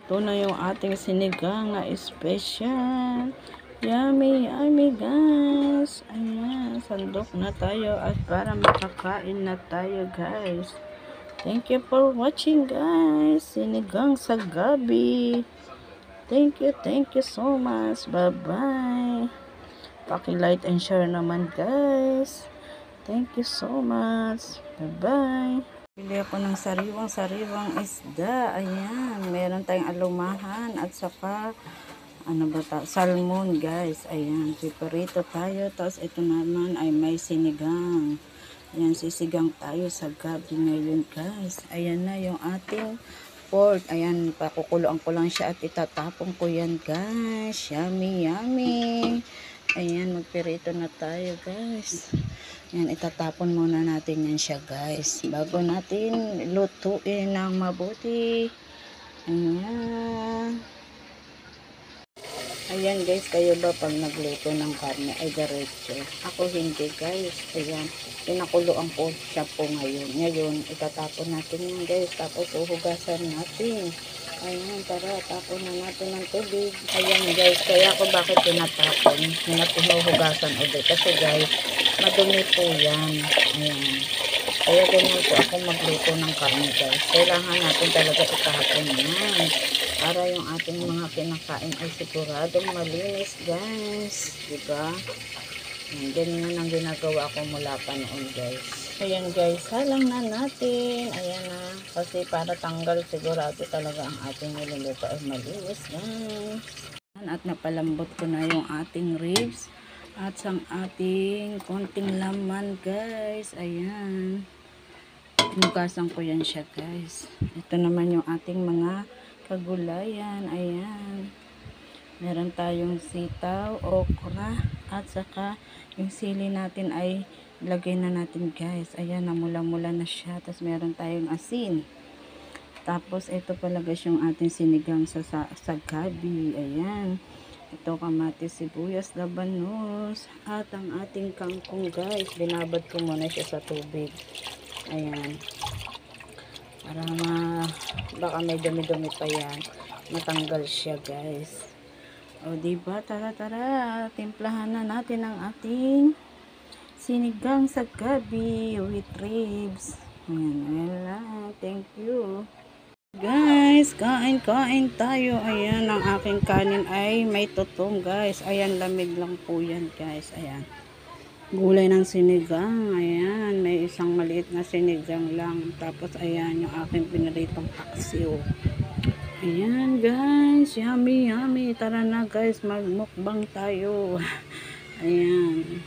Ito na yung ating sinigang na special. Yummy, yummy guys. Ayan, sandok na tayo at para makakain na tayo guys. Thank you for watching guys. Sinigang sa gabi. Thank you so much. Bye-bye. Paki-like and share naman guys. Thank you so much. Bye-bye. Bili ako ng sariwang isda. Ayan. Meron tayong alumahan at saka ano ba ta? Salmon guys. Ayan. Piperito tayo. Tapos ito naman ay may sinigang. Ayan. Sisigang tayo sa gabi ngayon guys. Ayan na yung ating pork. Ayan. Pakukuloan ko lang siya at itatapon ko yan guys. Yummy, yummy. Ayan. Magpirito na tayo guys. Yan, itatapon muna natin yan siya guys. Bago natin lutuin ng mabuti. Ayan. Ayan guys, kayo ba pag nagluto ng karne ay diretso? Ako hindi guys. Ayan, pinakuloan ko siya po ngayon. Ngayon, itatapon natin yan guys. Tapos uhugasan natin. Ayan, tara, tapon na natin ng tubig. Ayan guys, kaya ako bakit tinatapon? Hinuhugasan ulit. Kasi guys, madumi po yan. Ayan. Kaya ganyan po ako magluto ng karne guys. Kailangan natin talaga itapon yan. Para yung ating mga kinakain ay siguradong malinis guys. Diba? Ayan, ganyan ang ginagawa ko mula pa noon guys. Ayan guys, halang na natin. Ayan na. Kasi para tanggal sigurado talaga ang ating niluluto ay malinis guys. At napalambot ko na yung ating ribs. At sang ating konting laman guys. Ayan. Hinugasan ko yan siya guys. Ito naman yung ating mga kagulayan. Ayan. Meron tayong sitaw, okra, at saka yung sili natin ay lagay na natin guys. Ayan, namula-mula na siya. Tapos meron tayong asin. Tapos ito pala guys yung ating sinigang sa gabi. Ayan. Ito kamatis, sibuyas, labanos, at ang ating kangkong guys. Binabad ko muna siya sa tubig. Ayan. Para baka may dumi-dumi pa yan. Matanggal siya guys. O diba, tara, timplahan na natin ang ating sinigang sa gabi with ribs. Ayan lang. Thank you. Guys, kain tayo. Ayan, ang aking kanin ay may tutong guys. Ayan, lamig lang po yan guys. Ayan, gulay ng sinigang. Ayan, may isang maliit na sinigang lang. Tapos ayan, yung aking pinaritong paksiw. Ayan guys, yummy, yummy. Tara na guys, magmukbang tayo. Ayan.